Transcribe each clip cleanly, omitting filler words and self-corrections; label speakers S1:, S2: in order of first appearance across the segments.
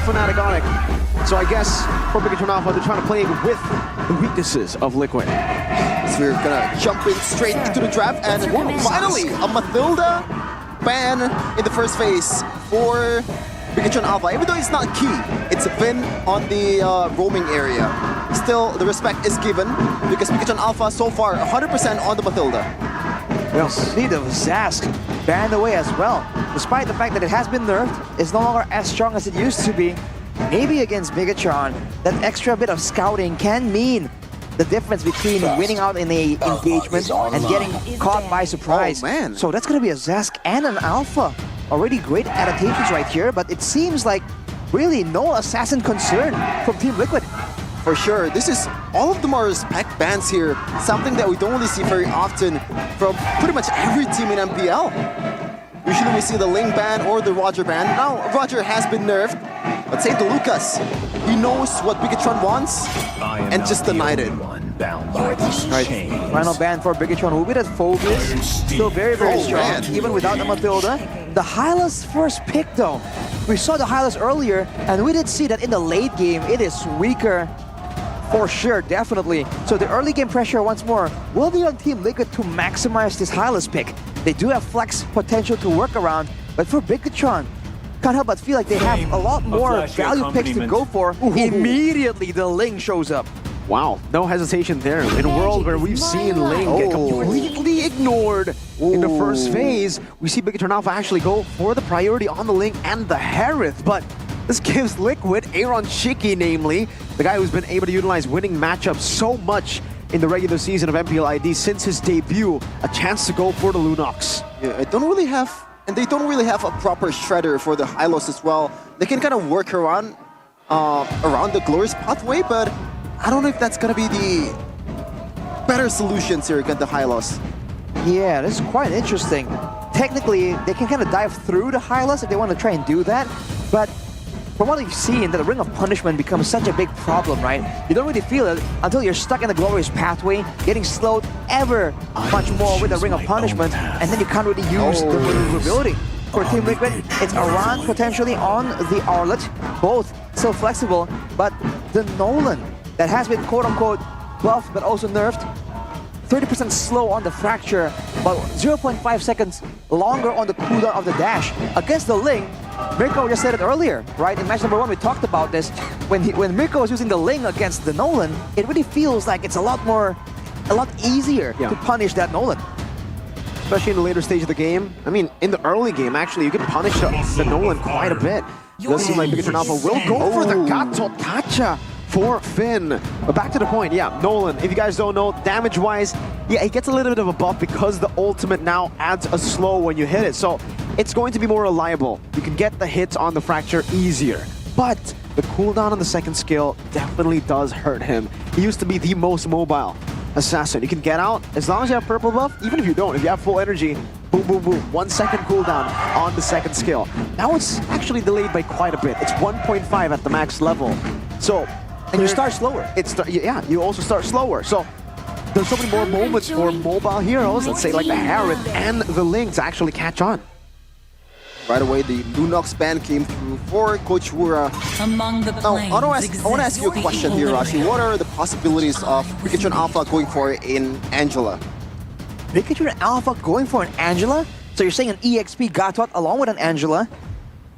S1: Fnatic on it. So I guess for Bigetron Alpha, they're trying to play with the weaknesses of Liquid.
S2: So we're gonna jump in straight into the draft, and finally a Matilda ban in the first phase for Bigetron Alpha. Even though it's not key, it's a win on the roaming area. Still, the respect is given because Bigetron Alpha so far 100% on the Matilda.
S3: We'll see the Zask banned away as well. Despite the fact that it has been nerfed, it's no longer as strong as it used to be. Maybe against Bigetron, that extra bit of scouting can mean the difference between winning out in a engagement and getting caught by surprise.
S2: Oh, man.
S3: So that's going to be a Zask and an Alpha. Already great adaptations right here, but it seems like really no assassin concern from Team Liquid.
S2: For sure, this is, all of them are spec bans here, something that we don't really see very often from pretty much every team in MPL. Usually we see the Ling ban or the Roger ban. Now Roger has been nerfed, but say to Lucas, he knows what Bigetron wants and just denied it.
S3: Right. Final ban for Bigetron. Will be that Phobos. Still very, very strong,
S2: man.
S3: even without the Matilda. The Hylas first pick though. We saw the Hylas earlier, and we did see that in the late game, it is weaker. For sure, definitely. So the early game pressure once more will be on Team Liquid to maximize this Hylas pick. They do have flex potential to work around, but for Bigetron, can't help but feel like they have a lot more value picks to go for. Immediately the Ling shows up.
S1: Wow, no hesitation there. In a world where we've seen Ling get completely ignored in the first phase, we see Bigetron Alpha actually go for the priority on the Ling and the Harith, but this gives Liquid, Aaron Shiki namely, the guy who's been able to utilize winning matchups so much in the regular season of MPLID since his debut, a chance to go for the Lunox.
S2: Yeah, they don't really have a proper shredder for the Hylos as well. They can kind of work around the Glorious pathway, but I don't know if that's gonna be the better solutions here against the Hylos.
S3: Yeah, this is quite interesting. Technically, they can kind of dive through the Hylos if they want to try and do that, but from what we've seen, the Ring of Punishment becomes such a big problem, right? You don't really feel it until you're stuck in the Glorious pathway, getting slowed ever much more with the Ring of Punishment, and then you can't really use the maneuverability. For Team Liquid, it's Aran potentially on the Arlet, both still flexible, but the Nolan that has been quote-unquote buffed but also nerfed, 30% slow on the Fracture, but 0.5 seconds longer on the cooldown of the dash. Against the Ling, Mirko just said it earlier, right? In match number 1, we talked about this. When Mirko was using the Ling against the Nolan, it really feels like it's a lot easier to punish that Nolan.
S1: Especially in the later stage of the game. I mean, in the early game, actually, you can punish the Nolan quite a bit. It does seem like Bigetron Alpha will go for the Gato Tacha for Finn. But back to the point, yeah, Nolan, if you guys don't know, damage-wise, yeah, he gets a little bit of a buff because the ultimate now adds a slow when you hit it. So it's going to be more reliable. You can get the hits on the Fracture easier. But the cooldown on the second skill definitely does hurt him. He used to be the most mobile assassin. You can get out as long as you have purple buff, even if you don't. If you have full energy, boom, boom, boom. 1 second cooldown on the second skill. Now it's actually delayed by quite a bit. It's 1.5 at the max level. So,
S3: and you start slower.
S1: Yeah, you also start slower. So there's so many more moments for mobile heroes, let's say like the Harith and the Ling, to actually catch on.
S2: Right away, the Lunox ban came through for Coach Wura. Now, I want to ask you a question here, Rashi. What are the possibilities of Bigetron Alpha going for in Angela?
S3: Bigetron Alpha going for an Angela? So you're saying an EXP Gatot along with an Angela?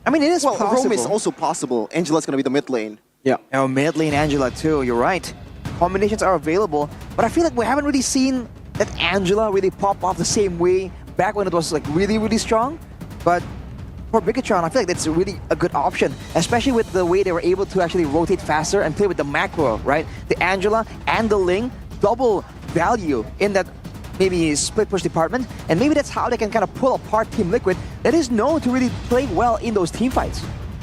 S3: I mean, it is possible.
S2: Rome is also possible. Angela's going to be the mid lane.
S1: Yeah.
S3: Oh, mid lane Angela too, you're right. Combinations are available, but I feel like we haven't really seen that Angela really pop off the same way back when it was like really, really strong. But for Bigetron, I feel like that's really a good option, especially with the way they were able to actually rotate faster and play with the macro, right? The Angela and the Ling, double value in that maybe split push department, and maybe that's how they can kind of pull apart Team Liquid that is known to really play well in those team fights.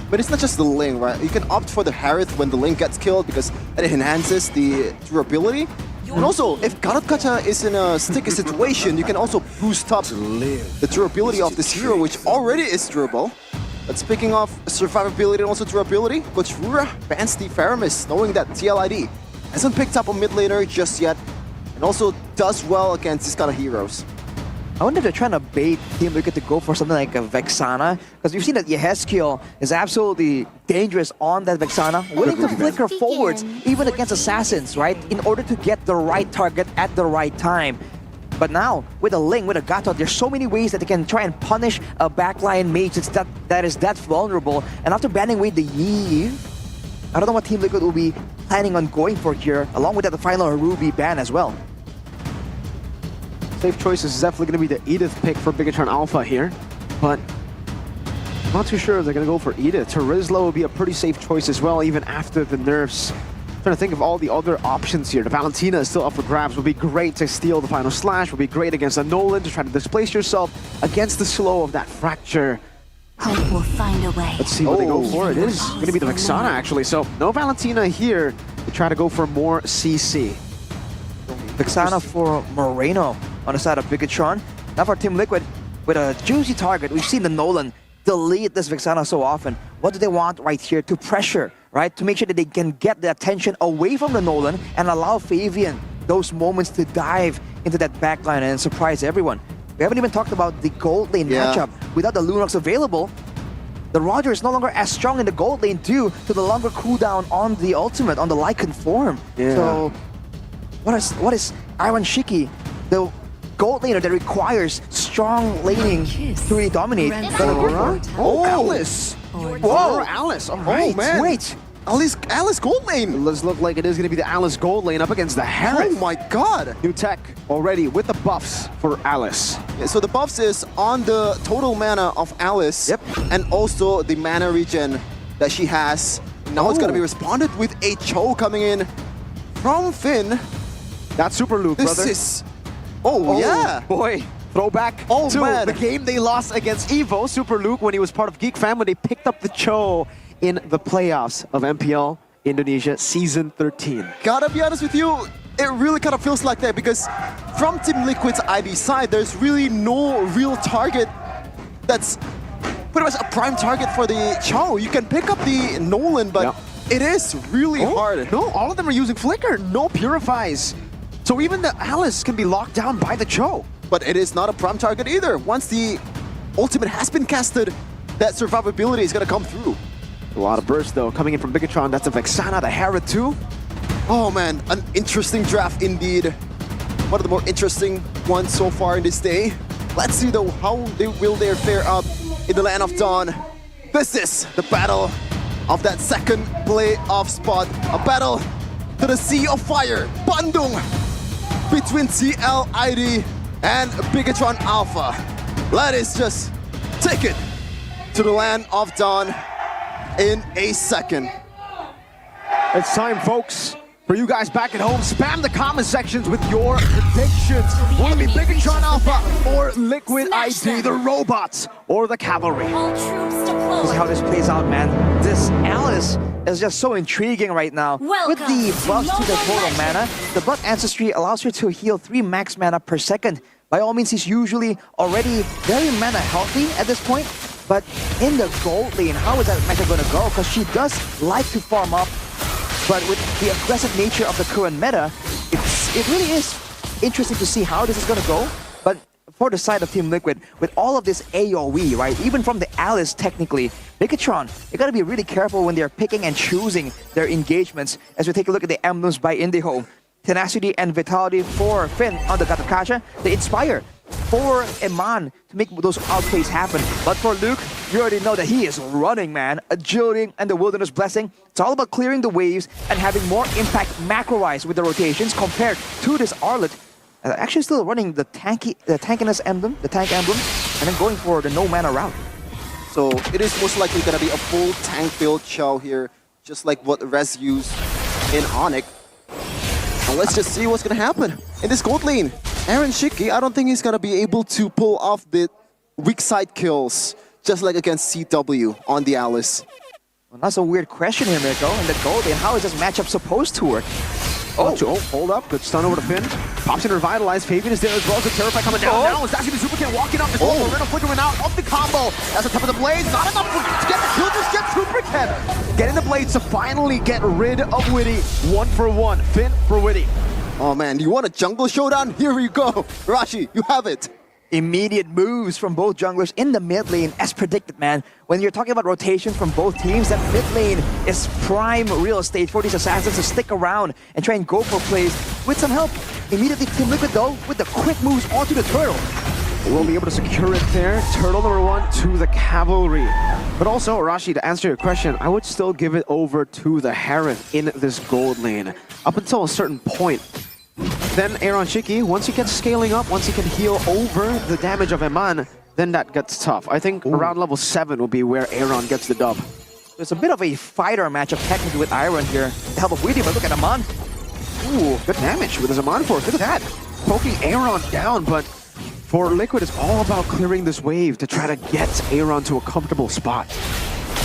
S2: But it's not just the Ling, right? You can opt for the Harith when the Ling gets killed because it enhances the durability. And also, if Gatot is in a sticky situation, you can also boost up the durability of this hero, which already is durable. But speaking of survivability and also durability, Coach Wura bans the Faramis, knowing that TLID hasn't picked up a mid laner just yet, and also does well against these kind of heroes.
S3: I wonder if they're trying to bait Team Liquid to go for something like a Vexana, because we've seen that Yehezkiel is absolutely dangerous on that Vexana, willing to flicker forwards even against assassins, right? In order to get the right target at the right time. But now, with a Ling, with a Gatot, there's so many ways that they can try and punish a backline mage that is that vulnerable. And after banning away the Yi, I don't know what Team Liquid will be planning on going for here, along with that the final Ruby ban as well.
S1: Safe choice is definitely going to be the Edith pick for Bigetron Alpha here, but I'm not too sure if they're going to go for Edith. Terizla will be a pretty safe choice as well, even after the nerfs. Trying to think of all the other options here. The Valentina is still up for grabs. Would be great to steal the final slash. Would be great against a Nolan to try to displace yourself against the slow of that fracture.
S4: Hope will find a way.
S1: Let's see what they go for. It is going to be the Vexana actually. So no Valentina here to try to go for more CC.
S3: Vexana for Moreno on the side of Bigetron. Now for Team Liquid, with a juicy target, we've seen the Nolan delete this Vexana so often. What do they want right here? To pressure, right? To make sure that they can get the attention away from the Nolan and allow Fabian those moments to dive into that backline and surprise everyone. We haven't even talked about the gold lane matchup. Without the Lunox available, the Roger is no longer as strong in the gold lane due to the longer cooldown on the ultimate, on the Lycan form. So, what is Iron Shiki, the gold laner that requires strong laning to really dominate? Gonna go for it.
S1: Alice! Whoa, Alice! All right,
S2: man.
S3: Wait.
S2: Alice gold lane.
S1: It does look like it is going to be the Alice gold lane up against the Harris.
S2: Oh my god.
S1: New tech already with the buffs for Alice.
S2: Yeah, so the buffs is on the total mana of Alice.
S1: Yep.
S2: And also the mana regen that she has. Now it's going to be responded with a Cho coming in from Finn.
S1: That's Super Luke,
S2: This
S1: brother.
S2: is... Oh, yeah.
S1: Boy, throwback to
S2: man.
S1: the game they lost against Evo. Super Luke, when he was part of Geek Fam, when they picked up the Cho in the playoffs of MPL Indonesia Season 13.
S2: Gotta be honest with you, it really kind of feels like that because from Team Liquid's ID side, there's really no real target that's pretty much a prime target for the Cho. You can pick up the Nolan, but it is really hard.
S1: No, all of them are using Flicker. No Purifies. So even the Alice can be locked down by the Cho.
S2: But it is not a prime target either. Once the ultimate has been casted, that survivability is gonna come through.
S1: A lot of burst though coming in from Bigetron. That's a Vexana, the Hera too.
S2: Oh man, an interesting draft indeed. One of the more interesting ones so far in this day. Let's see though how they fare up in the Land of Dawn. This is the battle of that second playoff spot. A battle to the Sea of Fire, Bandung, between TLID and Bigetron Alpha. Let us just take it to the Land of Dawn in a second.
S1: It's time, folks, for you guys back at home. Spam the comment sections with your predictions. Want to be Bigetron Alpha or Liquid ID, the robots or the cavalry?
S4: All troops deployed.
S3: This is how this plays out, man. This Alice is just so intriguing right now. With the buffs to the total mana, the Blood Ancestry allows her to heal 3 max mana per second. By all means, he's usually already very mana healthy at this point. But in the gold lane, how is that matchup going to go? Because she does like to farm up, but with the aggressive nature of the current meta, it really is interesting to see how this is going to go. But for the side of Team Liquid, with all of this AoE, right, even from the Alice technically, Bigetron, you got to be really careful when they're picking and choosing their engagements. As we take a look at the emblems by Indiehome, Tenacity and Vitality for Finn on the Gatakacha, the Inspire for Eman to make those outplays happen. But for Luke, you already know that he is running, man. Agility and the Wilderness Blessing. It's all about clearing the waves and having more impact macro-wise with the rotations compared to this Arlet. Actually still running the tankiness emblem, the tank emblem, and then going for the no mana route.
S2: So it is most likely gonna be a full tank build show here, just like what Rez used in Onyx. And let's just see what's gonna happen in this gold lane. Aaron Shiki, I don't think he's gonna be able to pull off the weak side kills, just like against CW on the Alice.
S3: Well, that's a weird question here, Mirko. In the gold lane, how is this matchup supposed to work?
S1: Oh, hold up. Good stun over to Finn. Pops in Revitalize. Fabian is there as well. Good Terrify coming down now. It's actually the Super King walking up as well. Moreno flickering out of the combo. That's the top of the blades. Not enough to get the kill. Just get Super King. Getting the blades to finally get rid of Witty. 1 for 1. Finn for Witty.
S2: Oh man, you want a jungle showdown? Here you go. Rashi, you have it.
S3: Immediate moves from both junglers in the mid lane, as predicted, man. When you're talking about rotation from both teams, that mid lane is prime real estate for these assassins to stick around and try and go for plays with some help. Immediately, Team Liquid, though, with the quick moves onto the turtle.
S1: We'll be able to secure it there. Turtle number 1 to the cavalry. But also, Arashi, to answer your question, I would still give it over to the Heron in this gold lane. Up until a certain point. Then Aaron Shiki, once he gets scaling up, once he can heal over the damage of Eman, then that gets tough. I think around level 7 will be where Aaron gets the dub.
S3: There's a bit of a fighter matchup technically with Iron here. The help of Weedy, but look at Aman.
S1: Ooh, good damage with his Aman Force. Look at that. Poking Aaron down, but for Liquid, it's all about clearing this wave to try to get Aaron to a comfortable spot.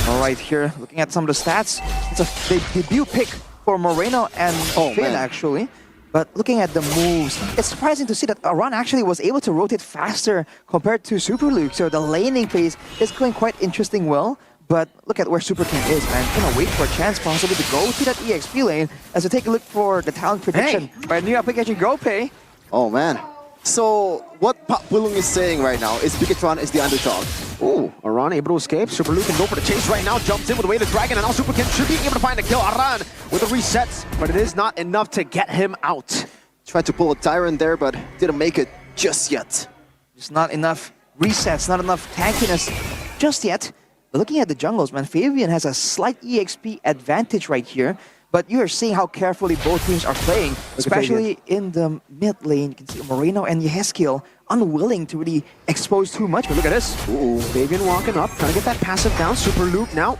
S3: All right, here, looking at some of the stats, it's a debut pick for Moreno and Finn, actually. But looking at the moves, it's surprising to see that Aran actually was able to rotate faster compared to Super Luke. So the laning phase is going quite interesting well. But look at where Super Ken is, man. Gonna wait for a chance possibly to go to that EXP lane as we take a look for the talent prediction by new application GoPay.
S2: Oh man. So what Pak Pulung is saying right now is Bigetron is the underdog.
S1: Ooh, Aran able to escape. Super Luke can go for the chase right now. Jumps in with the way the dragon, and now Super Ken should be able to find a kill. Aran with the resets, but it is not enough to get him out.
S2: Tried to pull a Tyrant there, but didn't make it just yet.
S3: Just not enough resets, not enough tankiness just yet. But looking at the jungles, man, Fabian has a slight EXP advantage right here. But you are seeing how carefully both teams are playing, especially in the mid lane. You can see Moreno and Yeheskiel unwilling to really expose too much. But look at this.
S1: Ooh, Fabian walking up, trying to get that passive down. Super Luke now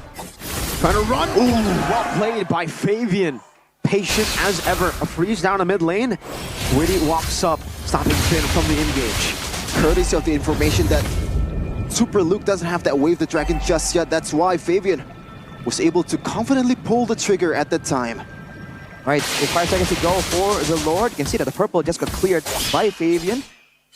S1: trying to run. Ooh, well played by Fabian. Patient as ever. A freeze down the mid lane. Witty walks up, stopping Finn from the engage.
S2: Courtesy of the information that Super Luke doesn't have that wave the dragon just yet. That's why Fabian was able to confidently pull the trigger at that time.
S3: Right, with 5 seconds to go for the Lord. You can see that the purple just got cleared by Fabian.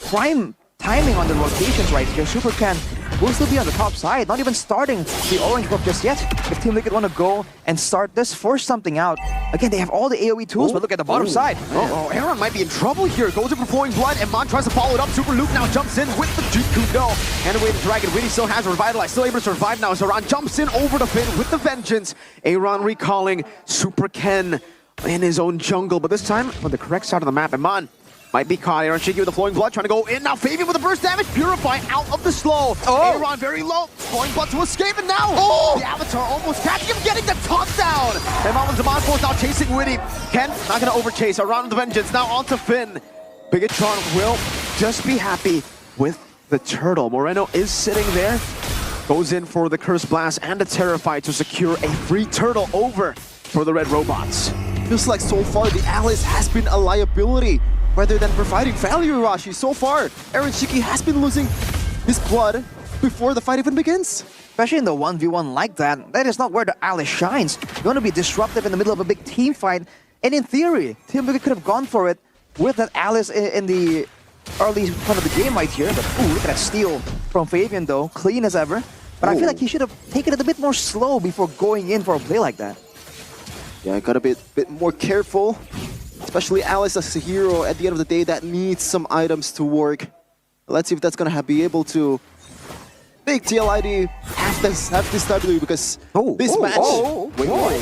S3: Prime timing on the rotations right here. Super Ken will still be on the top side, not even starting the orange buff just yet. If Team Liquid want to go and start this, force something out. Again, they have all the AoE tools, but look at the bottom side.
S1: Oh, Aaron might be in trouble here. Goes in for pouring blood, and Mon tries to follow it up. Super Luke now jumps in with the G-Kudo. And away the dragon. Witty still has revitalized, still able to survive now. Zoran jumps in over the Finn with the vengeance. Aaron recalling Super Ken in his own jungle, but this time on the correct side of the map. And Mon might be caught. Aaron Shiki with the flowing blood trying to go in. Now Fabian with the burst damage. Purify out of the slow. Aaron very low. Flowing blood to escape. And now the Avatar almost catching him, getting the top down. And Mama's Zaman Force now chasing Witty. Ken not going to overchase. Around the vengeance. Now onto Finn. Bigetron will just be happy with the turtle. Moreno is sitting there. Goes in for the Curse Blast and the Terrify to secure a free turtle over for the Red Robots.
S2: Feels like so far the Alice has been a liability rather than providing value, Rashi. So far, Aaron Shiki has been losing his blood before the fight even begins.
S3: Especially in the 1v1 like that, that is not where the Alice shines. You want to be disruptive in the middle of a big team fight. And in theory, Team Liquid could have gone for it with that Alice in the early part of the game right here. But ooh, look at that steal from Fabian though, clean as ever. But I feel like he should have taken it a bit more slow before going in for a play like that.
S2: Yeah, got a bit more careful. Especially Alice as a hero at the end of the day that needs some items to work. Let's see if that's gonna be able to make TLID have this W because this match.
S1: Wait.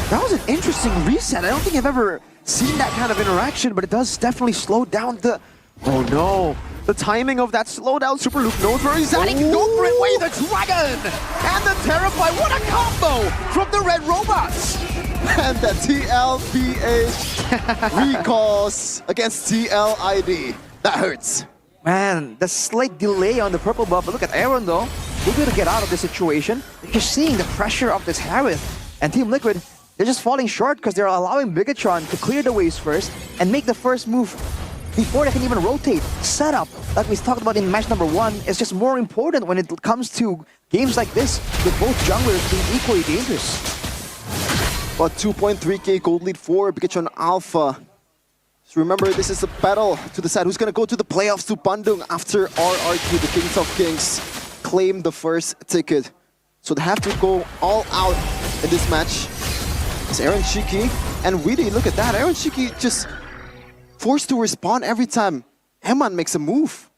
S1: That was an interesting reset. I don't think I've ever seen that kind of interaction, but it does definitely slow down the. Oh no. The timing of that slowdown, Super Luke knows where he's at. He can go for it. Wait, the dragon! And the Terrify. What a combo from the Red Robots!
S2: And the TLBH recalls against TLID. That hurts.
S3: Man, the slight delay on the purple buff. But look at Aaron though. We're going to get out of this situation. You're seeing the pressure of this Harith. And Team Liquid, they're just falling short because they're allowing Bigetron to clear the waves first and make the first move before they can even rotate. Setup, like we talked about in match number 1, is just more important when it comes to games like this, with both junglers being equally dangerous.
S2: But 2.3k gold lead for Bigetron Alpha. So remember, this is a battle to decide who's going to go to the playoffs to Bandung after RRQ, the Kings of Kings, claim the first ticket. So they have to go all out in this match. It's Aaron Shiki and Weedy. Look at that. Aaron Shiki just forced to respond every time Eman makes a move.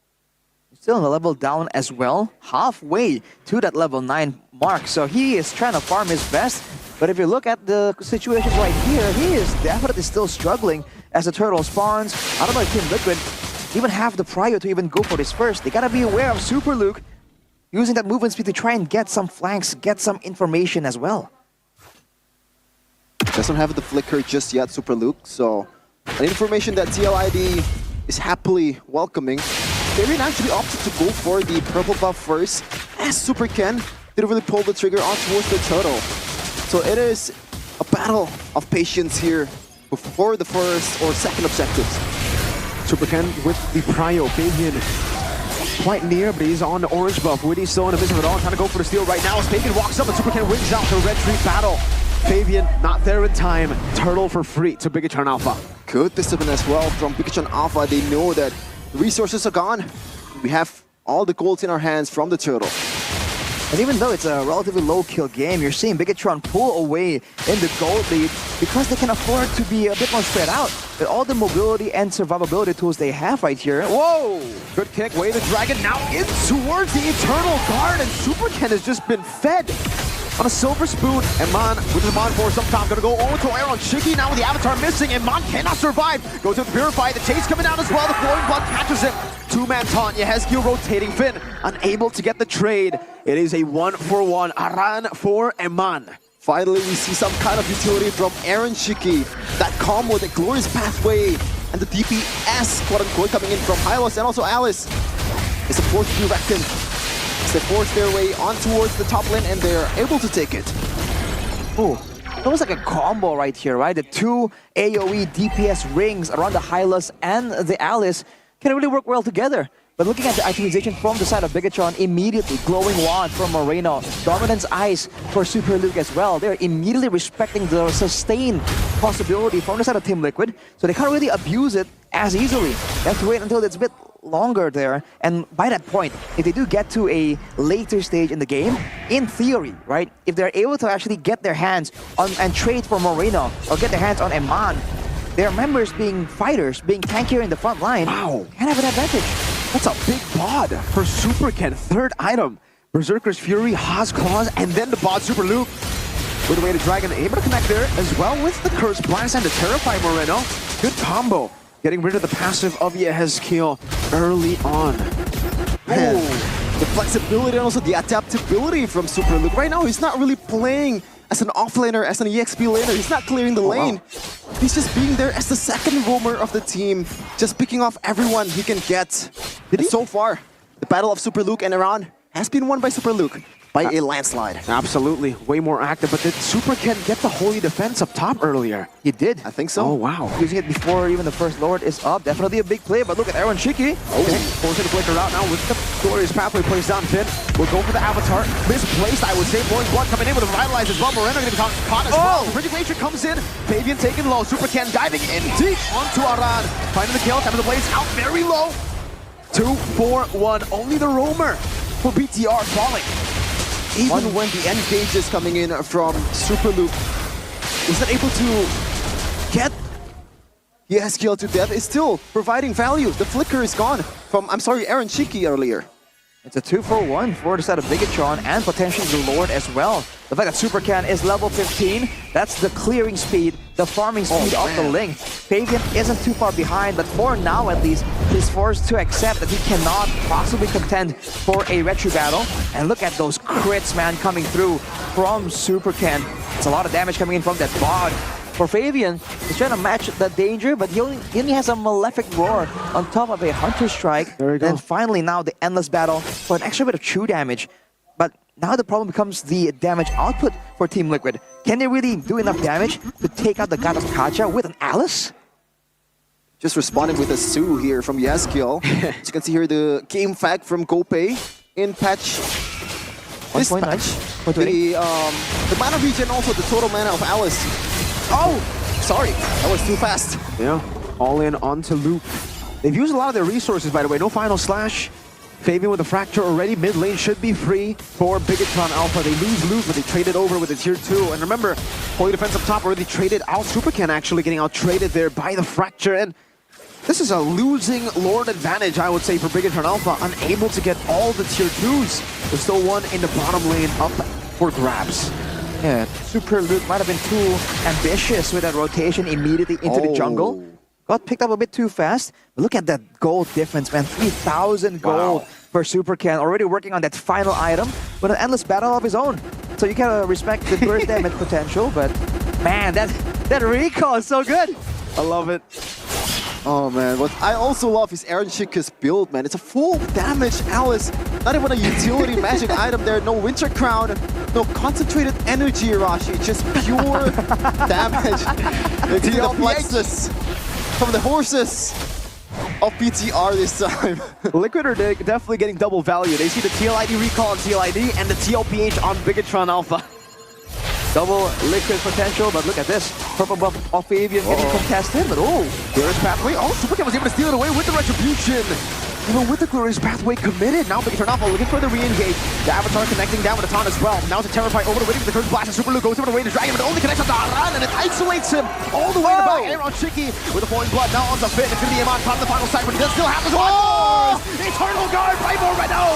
S3: still on the level down as well, halfway to that level 9 mark. So he is trying to farm his best. But if you look at the situations right here, he is definitely still struggling as the turtle spawns. I don't know if Team Liquid even have the prio to even go for this first. They gotta be aware of Super Luke using that movement speed to try and get some flanks, get some information as well.
S2: Doesn't have the flicker just yet, Super Luke, so an information that TLID is happily welcoming. Fabian actually opted to go for the purple buff first, as Super Ken didn't really pull the trigger on towards the turtle. So it is a battle of patience here before the first or second objectives.
S1: Super Ken with the prio. Fabian quite near, but he's on the orange buff. Witty still in the midst of it all, trying to go for the steal right now as Fabian walks up and Super Ken wins out the red tree battle. Fabian not there in time. Turtle for free to Bigetron Alpha.
S2: Good discipline as well from Bigetron Alpha. They know that the resources are gone. We have all the golds in our hands from the turtle.
S3: And even though it's a relatively low kill game, you're seeing Bigetron pull away in the gold lead because they can afford to be a bit more spread out with all the mobility and survivability tools they have right here.
S1: Whoa! Good kick, way the dragon now in towards the Eternal Guard, and Super Ken has just been fed on a silver spoon. And Man, with the Mon for some time, gonna go over to Aaron Shiki now with the avatar missing, and Man cannot survive. Goes to the Purify, the chase coming out as well, the flowing blood catches him. Two-man taunt, Yehezkiel rotating Finn, unable to get the trade. It is a 1-for-1, Aran for Eman.
S2: Finally, we see some kind of utility from Aaron Shiki. That combo, the glorious pathway, and the DPS, quote-unquote, coming in from Hylos and also Alice. It's a force to be reckoned. It's they force their way on towards the top lane, and they're able to take it.
S3: Ooh, almost like a combo right here, right? The two AoE DPS rings around the Hylos and the Alice can really work well together. But looking at the itemization from the side of Bigetron, immediately Glowing Wand from Moreno, Dominance Ice for Super Luke as well. They're immediately respecting the sustain possibility from the side of Team Liquid, so they can't really abuse it as easily. They have to wait until it's a bit longer there, and by that point, if they do get to a later stage in the game, in theory, right, if they're able to actually get their hands on and trade for Moreno or get their hands on Eman, their members being fighters, being tankier in the front line,
S1: Wow.
S3: can have an advantage.
S1: That's a big bod for Super Ken. Third item. Berserker's Fury, Haas Claws, and then the bod Super Luke. With the way the Dragon able to connect there as well with the Curse Blast and the Terrify Moreno. Good combo. Getting rid of the passive of Yehezkiel early on.
S2: Man, the flexibility and also the adaptability from Super Luke. Right now, he's not really playing as an offlaner, as an EXP laner. He's not clearing the lane.
S1: Wow.
S2: He's just being there as the second roamer of the team, just picking off everyone he can get. And so far, the battle of Super Luke and Iran has been won by Super Luke by a landslide.
S1: Absolutely. Way more active, but did Super Ken get the Holy Defense up top earlier?
S3: He did.
S2: I think so.
S1: Oh, wow.
S3: Using it before even the first Lord is up. Definitely a big play, but look at Aaron Shiki.
S1: Okay, forcing the flicker out now with the glorious pathway placed down Finn. We'll go for the Avatar. Misplaced, I would say. Blowing blood coming in with a Revitalize as well. Moreno going to be caught as well. Radiation comes in. Fabian taking low. Super Ken diving in deep onto Aran. Finding the kill. Time of the blaze out very low. 2-4-1. Only the roamer for BTR falling.
S2: Even when the engage is coming in from Super Luke, is not able to get Yehezkiel to death, is still providing value. The flicker is gone from, I'm sorry, Aaron Shiki earlier.
S3: It's a 2-for-1 for the side of Bigetron and potentially the Lord as well. The fact that Super Ken is level 15, that's the clearing speed, the farming speed of the Ling. Fabian isn't too far behind, but for now at least, he's forced to accept that he cannot possibly contend for a retro battle. And look at those crits, man, coming through from Super Ken. It's a lot of damage coming in from that bod. For Fabian, he's trying to match the danger, but he only has a Malefic Roar on top of a Hunter Strike.
S1: There we go.
S3: And finally now the Endless Battle for an extra bit of true damage. But now the problem becomes the damage output for Team Liquid. Can they really do enough damage to take out the God of Kacha with an Alice?
S2: Just responding with a Sue here from Yehezkiel. As you can see here, the game fact from Gopay in patch. This
S3: 1.9,
S2: patch,
S3: 120.
S2: the mana regen, also the total mana of Alice. Oh, sorry, that was too fast.
S1: Yeah, all in onto Luke. They've used a lot of their resources, by the way. No final slash. Fabian with the fracture already. Mid lane should be free for Bigetron Alpha. They lose Luke, but they traded over with the tier 2. And remember, Holy Defense up top already traded out. Super Ken actually getting out traded there by the fracture. And This is a losing Lord advantage, I would say, for Bigetron Alpha. Unable to get all the tier 2s. There's still one in the bottom lane up for grabs.
S3: Yeah, Super Luke might have been too ambitious with that rotation immediately into the jungle. Got picked up a bit too fast. But look at that gold difference, man. 3,000 gold for Super Ken. Already working on that final item with an endless battle of his own. So you gotta respect the burst damage potential, but man, that recall is so good.
S1: I love it.
S2: Oh man, what I also love is Aaron Shika's build, man. It's a full damage Alice. Not even a utility magic item there. No Winter Crown, no concentrated energy Irashi. Just pure damage. Into the plexus from the horses of BTR this time.
S1: Liquid are definitely getting double value. They see the TLID recall on TLID and the TLPH on Bigetron Alpha.
S3: Double Liquid potential, but look at this. Purple buff off Avian getting contested, but
S1: Glorious Pathway. Oh, Super Ken was able to steal it away with the Retribution. Even with the Glorious Pathway committed. Now Bigetron Alpha looking for the re-engage. The Avatar connecting down with the taunt as well. Now it's a Terrify over the waiting for the Curse Blast. And Super Luke goes over the way to Dragon, but only connects on Daran, and it isolates him all the way to the back. Aaron Shiki with the Falling Blood. Now on the Fit. It's going to be Iman on the final side, but he does still have his one. Eternal Guard by Moreno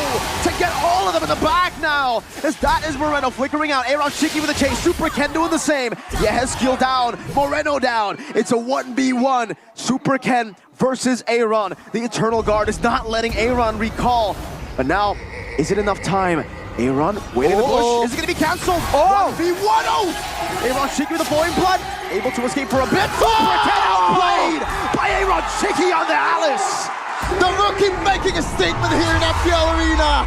S1: to get all of them in the back now. As that is Moreno flickering out. Aaron Shiki with a chase. Super Ken doing the same. Yehezkiel down. Moreno down. It's a 1v1. Super Ken versus Aaron. The Eternal Guard is not letting Aaron recall. But now, is it enough time? Aaron waiting in the bush. Is it going to be cancelled? 1v1. Aaron Shiki with the Falling Blood. Able to escape for a bit. Super Ken outplayed by Aaron Shiki on the Alice.
S2: The rookie making a statement here in FPL Arena.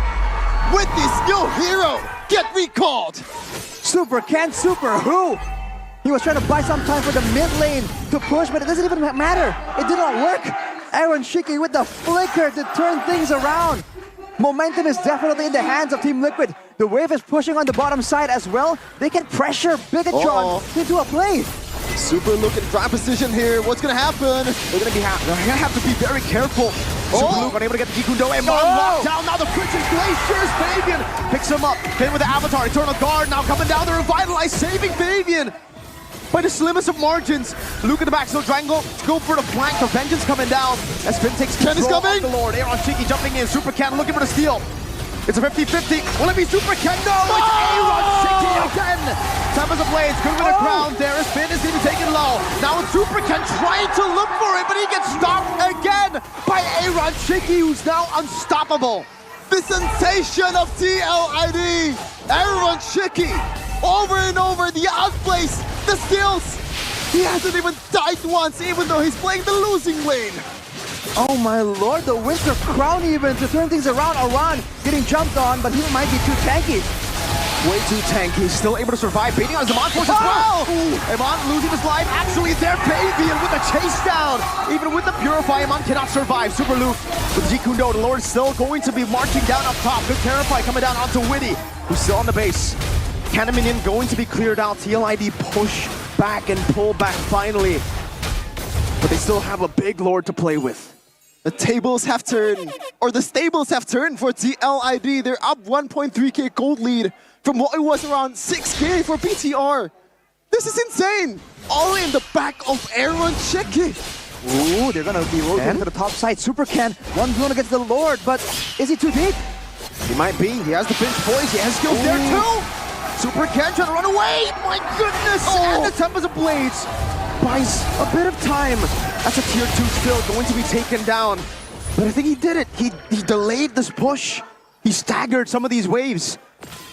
S2: With this new hero, get recalled.
S3: Super Ken, Super who? He was trying to buy some time for the mid lane to push, but it doesn't even matter. It did not work. Aaron Shiki with the flicker to turn things around. Momentum is definitely in the hands of Team Liquid. The wave is pushing on the bottom side as well. They can pressure Bigetron into a play.
S2: Super Luke in prime position here. What's gonna happen?
S1: They're gonna have to be very careful. Super Luke unable to get the Gikundo and locked down. Now the Prince's Glaciers. Fabian picks him up. Finn with the Avatar. Eternal Guard now coming down to revitalize, saving Fabian by the slimmest of margins. Luke in the back, still trying to go for the flank. The Vengeance coming down as Finn takes control of the Lord. Aaron Shiki jumping in. Super Ken looking for the steal. It's a 50-50. Will it be Super Ken? No, it's Aaron Shiki again. Tempest of Blades, good with the crown there. As Finn is even taken low. Now it's Super Ken trying to look for it, but he gets stopped again by Aaron Shiki, who's now unstoppable.
S2: The sensation of TLID. Aaron Shiki. Over and over, the outplays, the steals. He hasn't even died once, even though he's playing the losing lane.
S3: Oh my lord, the Winter Crown even to turn things around. Aran getting jumped on, but he might be too tanky.
S1: Way too tanky, still able to survive, baiting on his Iman force as well. Iman losing his life, actually there, Fabian with the chase down. Even with the Purify, Iman cannot survive. Super Luke with Jikundo, the Lord still going to be marching down up top. Good Terrify coming down onto Witty, who's still on the base. Cannon Minion going to be cleared out. TLID push back and pull back finally. But they still have a big Lord to play with.
S2: The tables have turned, or the stables have turned for TLID. They're up 1.3k gold lead from what it was around 6k for BTR. This is insane. All in the back of Aaron Shiki.
S3: Ooh, they're gonna be rotating to the top side. Super Ken, 1v1 against the Lord, but is he too deep?
S1: He might be. He has the pinch poise. He has skills there too. Super Ken trying to run away. My goodness. And the Tempest of Blades buys a bit of time. That's a tier 2 still going to be taken down. But I think he did it. He delayed this push. He staggered some of these waves.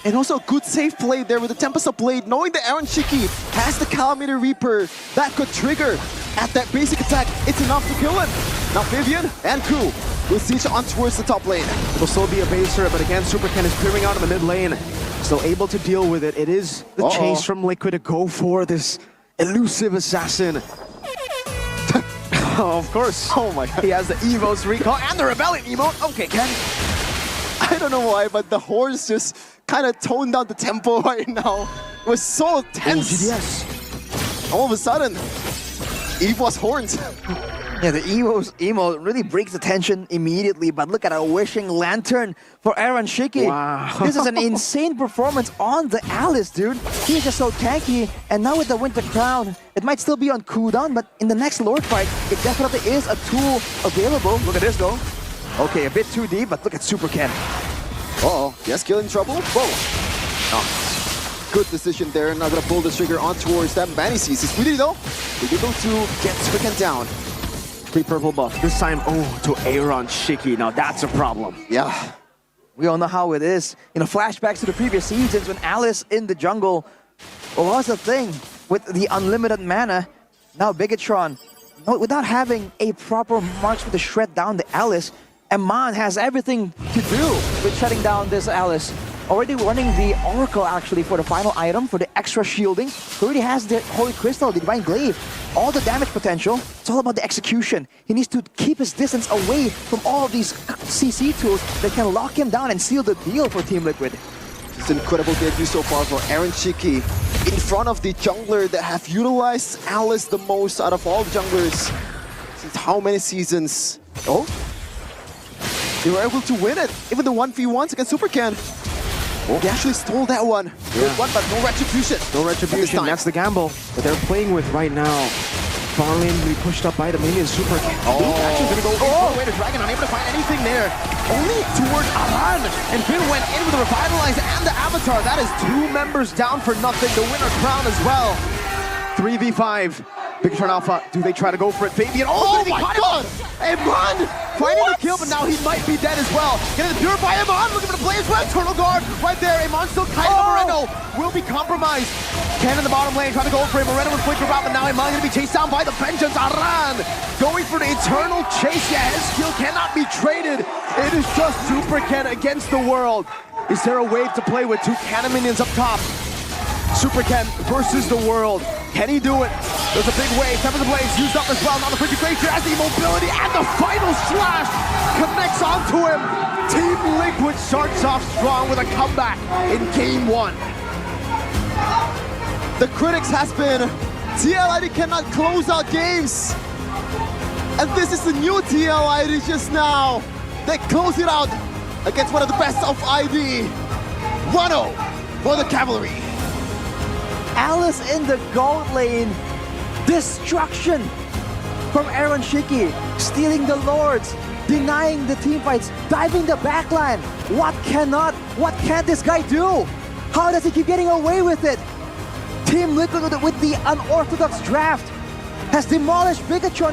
S2: And also a good safe play there with the Tempest of Blade, knowing that Aaron Shiki has the Calamity Reaper that could trigger at that basic attack. It's enough to kill him. Now Vivian and Ku will siege on towards the top lane.
S1: It'll still be a baser, but again, Super Ken is clearing out in the mid lane. Still able to deal with it. It is the chase from Liquid to go for this elusive assassin. Oh, of course.
S2: Oh my god.
S1: He has the Evo's recall and the Rebellion emote. Okay, Ken.
S2: I don't know why, but the horse just kind of toned down the tempo right now. It was so tense.
S1: GDS.
S2: All of a sudden, Eve was horned.
S3: Yeah, the emo really breaks the tension immediately, but look at a wishing lantern for Aaron Shiki.
S1: Wow.
S3: This is an insane performance on the Alice, dude. He's just so tanky, and now with the Winter Crown, it might still be on cooldown, but in the next Lord fight, it definitely is a tool available. Look at this, though. Okay, a bit too deep, but look at Super Ken.
S2: Uh-oh, yes, kill in trouble? Whoa. Good decision there, not gonna pull the trigger on towards that. Manny sees his beauty though. He's able to get Super Ken down.
S1: Free purple buff. This time, to Aaron Shiki. Now that's a problem.
S2: Yeah.
S3: We all know how it is. Flashbacks to the previous seasons when Alice in the jungle was a thing with the unlimited mana. Now Bigetron, without having a proper marksman to shred down the Alice, Eman has everything to do with shutting down this Alice. Already running the Oracle actually for the final item, for the extra shielding. He already has the Holy Crystal, the Divine Glaive. All the damage potential, it's all about the execution. He needs to keep his distance away from all of these CC tools that can lock him down and seal the deal for Team Liquid.
S2: It's an incredible debut so far for Aaron Shiki. In front of the jungler that have utilized Alice the most out of all the junglers. Since how many seasons? Oh? They were able to win it. Even the 1v1s against Super Ken. They actually stole that one. Good one, but no retribution.
S1: No retribution, that's the gamble that they're playing with right now. Far lane will be pushed up by the minion Super King. Actually gonna go away to Dragon, unable to find anything there. Only towards Aran. And Finn went in with the Revitalize and the Avatar. That is 2 members down for nothing. The winner crown as well. 3v5. Bigetron Alpha, do they try to go for it? Fabian,
S2: Oh my god!
S1: Eman finding the kill, but now he might be dead as well. Getting the Purify, Eman looking for the play as well. Eternal Guard right there. Eman still tight. Moreno will be compromised. Ken in the bottom lane trying to go for him. Moreno with flicker out, but now Eman going to be chased down by the Vengeance. Aran going for the Eternal Chase. Yeah, his skill cannot be traded. It is just Super Ken against the world. Is there a wave to play with? 2 cannon minions up top. Super Ken versus the world. Can he do it? There's a big wave. Temper the Blaze used up as well. Now the Frigid Glacier has the mobility and the final slash connects onto him. Team Liquid starts off strong with a comeback in game 1.
S2: The critics has been TLID cannot close out games. And this is the new TLID just now. They close it out against one of the best of ID. 1-0 for the Cavalry.
S3: Alice in the gold lane. Destruction from Aaron Shiki. Stealing the Lords. Denying the team fights. Diving the backline. What can't this guy do? How does he keep getting away with it? Team Liquid with the unorthodox draft has demolished Bigetron